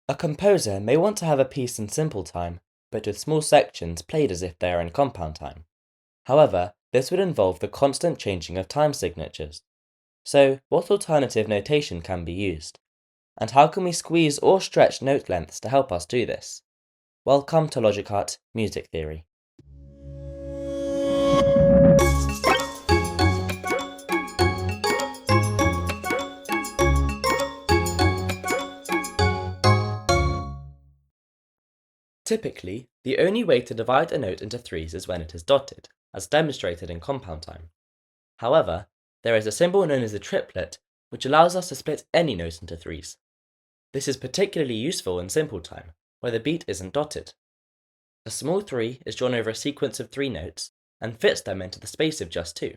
A composer may want to have a piece in simple time, but with small sections played as if they are in compound time. However, this would involve the constant changing of time signatures. So, what alternative notation can be used? And how can we squeeze or stretch note lengths to help us do this? Welcome to Logic Art Music Theory. Typically, the only way to divide a note into threes is when it is dotted, as demonstrated in compound time. However, there is a symbol known as a triplet, which allows us to split any note into threes. This is particularly useful in simple time, where the beat isn't dotted. A small 3 is drawn over a sequence of 3 notes, and fits them into the space of just 2.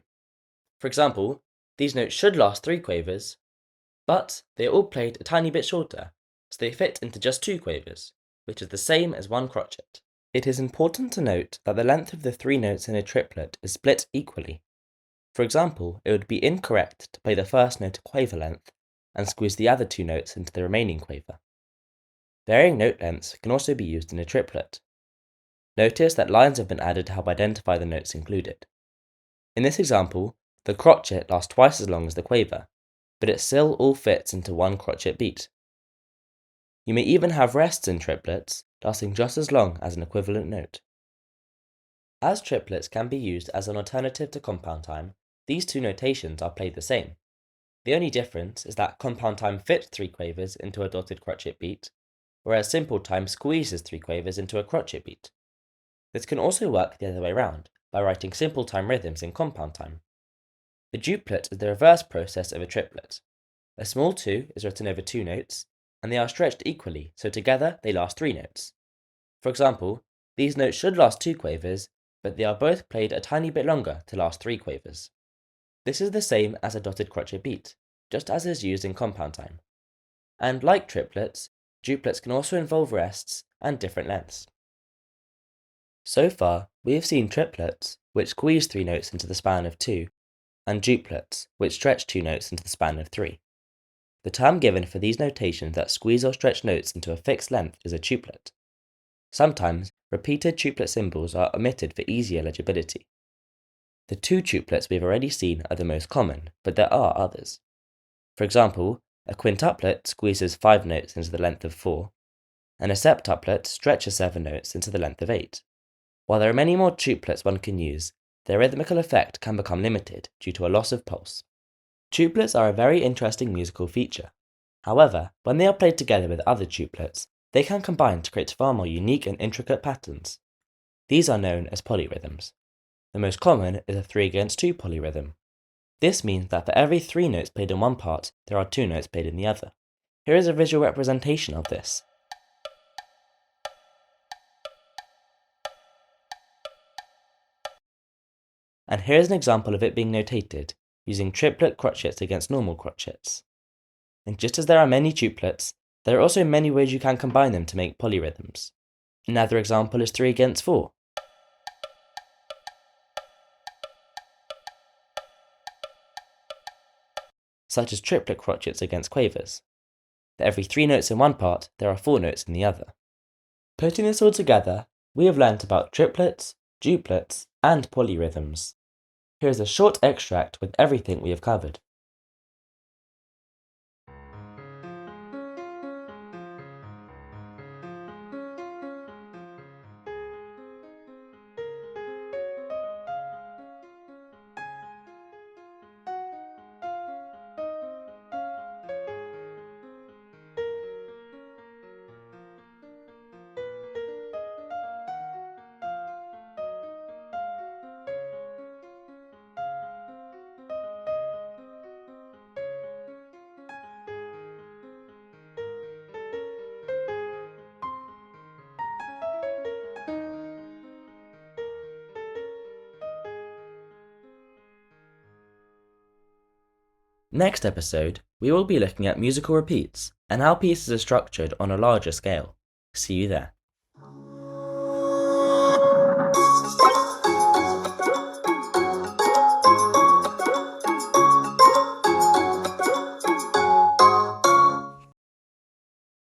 For example, these notes should last 3 quavers, but they are all played a tiny bit shorter, so they fit into just 2 quavers, which is the same as 1 crotchet. It is important to note that the length of the 3 notes in a triplet is split equally. For example, it would be incorrect to play the first note a quaver length, and squeeze the other 2 notes into the remaining quaver. Varying note lengths can also be used in a triplet. Notice that lines have been added to help identify the notes included. In this example, the crotchet lasts twice as long as the quaver, but it still all fits into 1 crotchet beat. You may even have rests in triplets lasting just as long as an equivalent note. As triplets can be used as an alternative to compound time, these two notations are played the same. The only difference is that compound time fits 3 quavers into a dotted crotchet beat, whereas simple time squeezes 3 quavers into a crotchet beat. This can also work the other way around, by writing simple time rhythms in compound time. The duplet is the reverse process of a triplet. A small 2 is written over 2 notes, and they are stretched equally, so together they last 3 notes. For example, these notes should last 2 quavers, but they are both played a tiny bit longer to last 3 quavers. This is the same as a dotted crotchet beat, just as is used in compound time. And like triplets, duplets can also involve rests and different lengths. So far, we have seen triplets, which squeeze 3 notes into the span of 2, and duplets, which stretch 2 notes into the span of 3. The term given for these notations that squeeze or stretch notes into a fixed length is a tuplet. Sometimes, repeated tuplet symbols are omitted for easier legibility. The 2 tuplets we've already seen are the most common, but there are others. For example, a quintuplet squeezes 5 notes into the length of 4, and a septuplet stretches 7 notes into the length of 8. While there are many more tuplets one can use, their rhythmical effect can become limited due to a loss of pulse. Tuplets are a very interesting musical feature. However, when they are played together with other tuplets, they can combine to create far more unique and intricate patterns. These are known as polyrhythms. The most common is a 3-against-2 polyrhythm. This means that for every 3 notes played in one part, there are 2 notes played in the other. Here is a visual representation of this. And here is an example of it being notated, using triplet crotchets against normal crotchets. And just as there are many tuplets, there are also many ways you can combine them to make polyrhythms. Another example is 3-against-4. Such as triplet crotchets against quavers. For every 3 notes in one part, there are 4 notes in the other. Putting this all together, we have learnt about triplets, duplets, and polyrhythms. Here is a short extract with everything we have covered. Next episode, we will be looking at musical repeats and how pieces are structured on a larger scale. See you there.